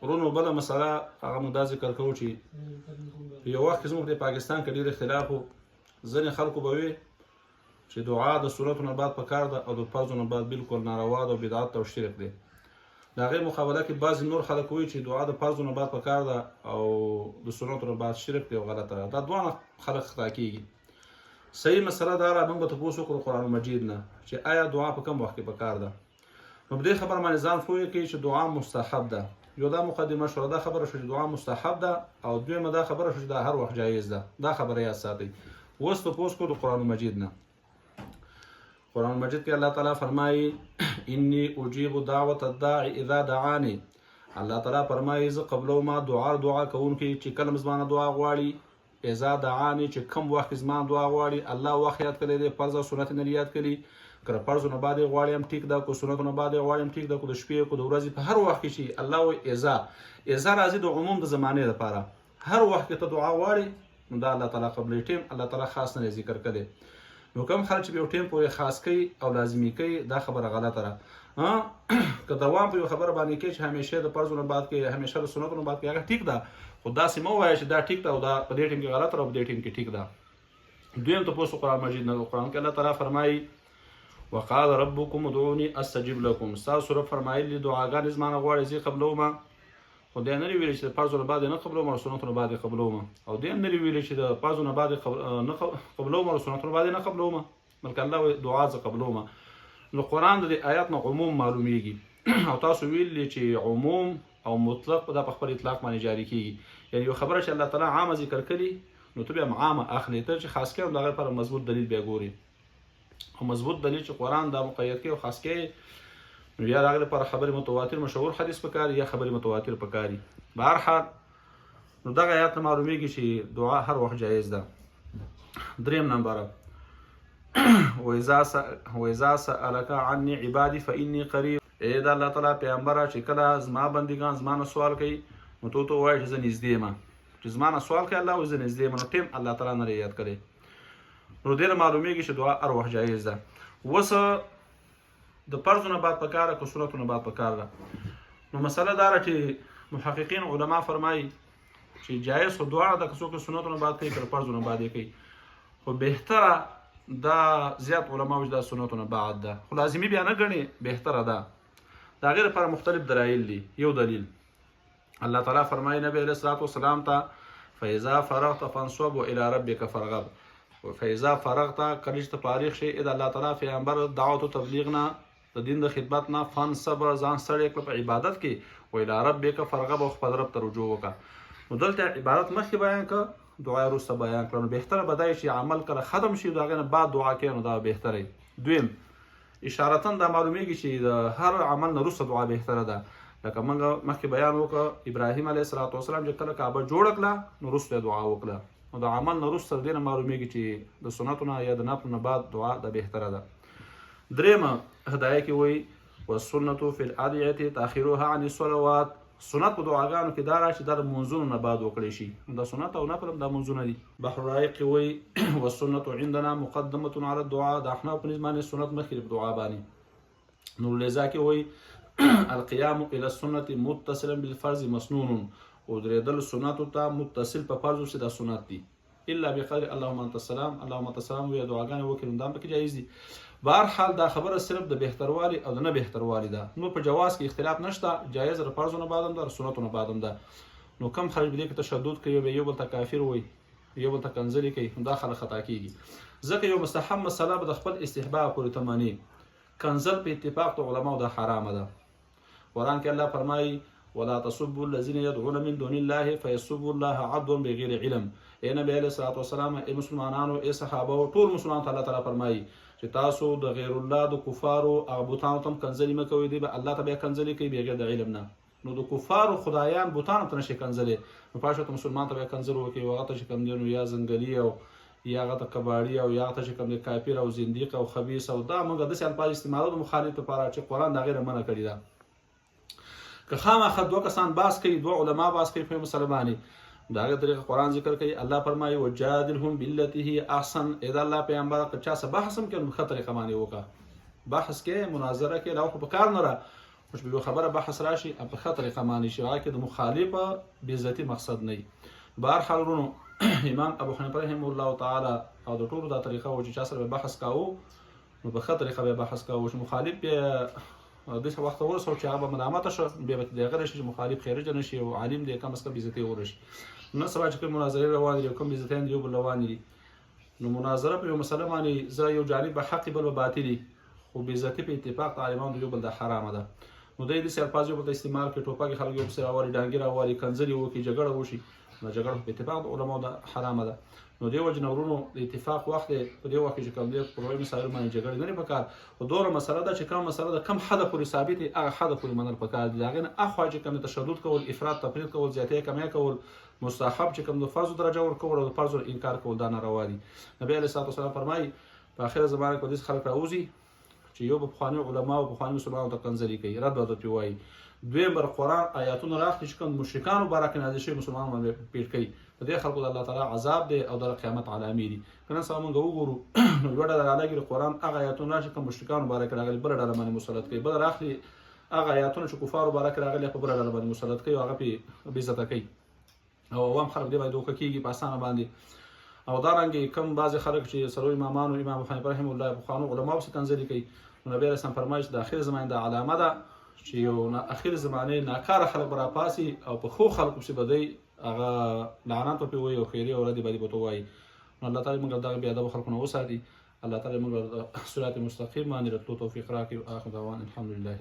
ورونو بله مسله هغه موږ دا ذکر کوو چې په یو وخت کې زموږ د پاکستان کې ډېر اختلاف و. ځینې خلکو به وي چې دعا د سنتو نه بعد پکار ده او د فرضو نه بعد بالکل ناروا ده او بدعت او شرک دی. د هغې مقابله کې بعضې نور خلک وایي چې دعا د فرضو نه بعد پکار ده او د سنتو نه بعد شرک دی او غلطه ده. دا دواړه خلک خطا کېږي. صحیح مسله دا ده، موږ به تپوس وکړو قرآن مجید نه چې آیا دعا په کوم وخت کې پکار ده. نو په دې خبره باندې ځان پوه کړئ چې دعا مستحب ده. یو دا مقدمه شوه، دا خبره شوه چې دعا مستحب ده، او دویمه دا خبره شوه چې دا هر وخت جایز ده. دا خبره یاد ساتئ. اوس تپوس کړو د قرآن مجید نه. قرآن مجید کې الله تعالی فرمایي انی اجیب دعوت الداعی اذا دعانی. الله تعالی فرمایي زه قبلوم دعا کوونکی چې کله زمانه دعا غواړي، اذا دعانی چې کوم وخت زمانه دعا غواړي. الله وخت یاد کړی دی، فرض او سنت نه یاد کړي. که فرض نه بعد غواړي هم ټیک ده، کو سنت نه بعد غواړي هم ټیک ده، کو د شپې کو د ورځې په هر وخت کې شي الله وایي اذا راځي د عموم د زمانې لپاره. هر وخت کې ته دعا غواړي نو دا الله تعالی قبلې ټیم الله تعالی خاص نه ذکر کړي. نو کوم خلک چې یو ټیم پورې خاص کوي او لازمي کوي دا خبره غلطه ده. که دوام په یو خبره باندې کوي چې همیشه د فرض نه بعد کې همیشه د سنت نه بعد کې هغه ټیک ده، خو داسې مه وایه چې دا ټیک ده او دا په دې ټیم کې غلطه ده او په دې ټیم کې ټیک ده. دویم تپوس قرآن مجید نه. قرآن کې الله تعالی فرمایي وقال ربكم ادعوني استجب لكم. ستاسو رب فرمایلی دعاګانې زمانه غواړي زه قبلوم. خو دی نه ویلي چې د فرضو نه بعد نه قبلوم او سنتو نه بعد قبلوم، او دی نه ویلي چې د فرضو نه بعد نه قبلوم او سنتو نه بعد نه قبلوم، بلکې الله دعا زه قبلوم. نو قرآن د آیات نه عموم معلومیږي او تاسو ویلي چې عموم او مطلق دا په خپل اطلاق باندې جاری کیږي. یعنی یو خبره چې الله تعالی عامه ذکر کړي نو ته بیا عامه اخلي، ته چې خاص کړي هم د هغې لپاره مضبوط دلیل بیا ګوري. او مضبوط دلیل چې قرآن دا مقید کوي او خاص کوي نو یا د هغې لپاره خبرې متواتر مشهور حدیث پکاري یا خبرې متواتر پکاري. به هر حال نو دغه آیات نه معلومیږي چې دعا هر وخت جایز ده. دریم نمبره وإذا سألك عني عبادي فإني قریب. ای د الله تعالی پیغمبره چې کله زما بندګان زما نه سوال کوي نو ته وایې چې زه نږدې یم، چې زما نه سوال کوي الله وایي زه نږدې یم. نو ټیم الله تعالی نه یاد کړی نو دې نه معلومیږي چې دعا هر وخت جایز ده. اوس د فرضو نه بعد پکار ده که سنتو نه بعد پکار ده. نو مسله دا ده چې محققین علما فرمایي چې جایز خو دواړه ده، که څوک سنتو نه بعد کوي که فرضو نه بعد یې کوي، خو بهتره دا زیات علما وایي دا سنتو نه بعد ده، خو لازمي بیا نه ګڼي، بهتره ده. د هغې لپاره مختلف دلایل دي. یو دلیل الله تعالی فرمایي نبی علیه الصلاة والسلام ته فاذا فرغت فانصب والى ربک فرغب. فاذا فرغت کله چې ته فارغ شې د الله تعالی پیغمبر دعوت او تبلیغ نه د دین د خدمت نه فانصب ځان ستړی کړه په عبادت کې والى ربک فرغب او خپل رب ته رجوع وکړه. نو دلته عبادت مخکې بیان کړه، دعا وروسته بیان کړه. نو بهتره به دا چې عمل کله ختم شي د هغې نه بعد دعا کوي نو دا بهتره. دویم اشارتاً دا معلومیږي چې د هر عمل نه وروسته دعا بهتره ده. لکه موږ مخکې بیان وکړه ابراهیم علیه السلام چې کله کعبه جوړه کړه نو وروسته دعا وکړه. نو د عمل نه وروسته د دې نه معلومیږي چې د سنتو نه یا د نفل نه بعد دعا د بهتره ده. درېیمه هدایه کې وایي والسنة فی الادعیة تأخیرها عن الصلوات. سنت په دعاګانو کې دا راشي چې دا د منځونو نه بعد وکړی شي. د سنت او نفل هم دا منځونه دي. بحر الرایق کې وایي والسنة عندنا مقدمة على الدعاء. د احناف په نسبت باندې سنت مخکې په دعا باندې. نور لیزا کې وایي القیام الى السنة متصلا بالفرض مسنون. او درېدل سنتو ته متصل په فرض چې دا سنت دي الا بقدر اللهم انت السلام اللهم انت السلام ویا دعاګانې وکړي نو دا پکې جایز دي. به هر حال دا خبره صرف د بهتروالي او د نه بهتروالي ده. نو په جواز کې اختلاف نشته، جایز د فرضو نه بعد هم ده، سنتو نه بعد هم ده. نو کم خلک دې کې تشدد کوي یو بل ته کافر وایي یو بل ته کنځلې کوي نو دا خلک خطا کېږي. ځکه یو مستحب مسله به د خپل استحباب پورې تماني. کنځل په اتفاق د علماو دا حرامه ده. قرآن کې الله فرمایي ولا تصبوا الذين يدعون من دون الله فيسبوا الله عدوا بغیر علم. ای نبی علیه الصلاة والسلام، ای مسلمانانو، ای صحابه، ټول مسلمانانو ته الله تعالی فرمایي چې تاسو د غیر الله د کفارو هغه بوتانو ته هم کنځلې مه کوئ. دی به الله ته بیا کنځلې کوي بغیر د علم نه. نو د کفارو خدایان بوتانو ته نشي کنځلې، نو پاشه ته مسلمان ته بیا کنځل وکړي او هغه ته چې کوم دی نو یا زنګلي او یا هغه ته کباړي او یا هغه ته چې کوم دی کافر او زندیق او خبیث او دا موږ داسې الفاظ استعمالو د مخالف لپاره چې قرآن د هغې نه منع کړي ده. که خامخا دوه کسان باز کوي، دوه علما باز کوي په مسله باندې د هغې طریقه قرآن ذکر کوي. الله فرمایي وجادلهم بالتي هي احسن. ای د الله پیغمبره که چا څه بحث هم کوي نو ښه طریقه باندې وکړه. بحث کې مناظره کې دا خو په کار نه ده. چې په یو خبره بحث راشي په ښه طریقه معنی شي هغه کې د مخالف بې عزتي مقصد نه وي. بهرحال ورونو امام ابو حنیفه رحمه الله تعالی او د ټولو دا طریقه و چې چا سره بحث کاوه نو په ښه طریقه به بحث کاوه چې مخالف بیا داسې وخت ورسو چې هغه به ملامته شو بیا به دغه راشي چې مخالف خارجه نه شي او عالم دی کم از کم بې عزتي ورشي. نن سبا چې کوم مناظرې روانې دي او کوم بې عزتیان دي یو بل روانې دي نو مناظره په یو مسله باندې زه یو جانب به حق بل به باطلي خو بې عزتي په اتفاق د عالمانو د یو بل د حرامه ده. نو دوی داسې الفاظ یو بل ته استعمال کړي ټوپک خلک یو پسې راوالي ډانګې راوالي کنځلې وکړي جګړه وشي نو جګړه په اتفاق د علماو د حرامه ده. نو دې وجې نه ورونو د اتفاق وخت دی په دې وخت کې چې کوم دی په لویو مسایلو باندې جګړې نه دي پکار خو دومره مسله ده چې کوم مسله ده کم حده پورې ثابت دی هغه حده پورې منل پکار دي. د هغې نه اخوا چې کوم تشدد کول افراط تفریط کول زیاتې کمی کول مستحب چې کوم د فرض درجه ورکول او د فرض انکار کول دا ناروا دي. نبی علیه الصلوة والسلام فرمایي په آخره زمانه کې به داسې خلک راوځي چې یو به پخواني علماو پخواني مسلمانانو ته کنځلې کوي رد ورته پرې وایي. دویم بر قرآن آیاتونه راخلي چې کوم مشرکانو باره کې نازل شوي مسلمانانو باندې پیټ کوي د دې خلکو د الله تعالی عذاب دی او د قیامت علامې دي. که نن سبا موږ وګورو نو یوه ډله رالاګي د قرآن هغه آیاتونه راشي کوم مشرکانو باره کې راغلي بله ډله باندې مسلط کوي بله راخلي هغه آیاتونه چې کفارو باره کې راغلي په بله ډله باندې مسلط کوي او هغه پرې بې عزته کوي او عوام خلک دې باندې دوکه کېږي په اسانه باندې. او دارنګې کوم بعضې خلک چې څلور امامانو امام ابو حنیفه رحمه الله پخوانو علماو پسې کنځلې کوي نو نبي علیه السلام فرمایي چې د اخر زمانې د علامه ده چې یو اخر زمانې ناکاره خلک به راپاسي او په ښو خلکو پسې به دی هغه لعنت به پرې وایي او خیرې او ردې بدې به ورته وایي. نو الله تعالی موږ دغه بې ادبه خلکو نه وساتي. الله تعالی موږ صراط مستقیم باندې راتلو توفیق راکړي. آخر دعوانا الحمدلله.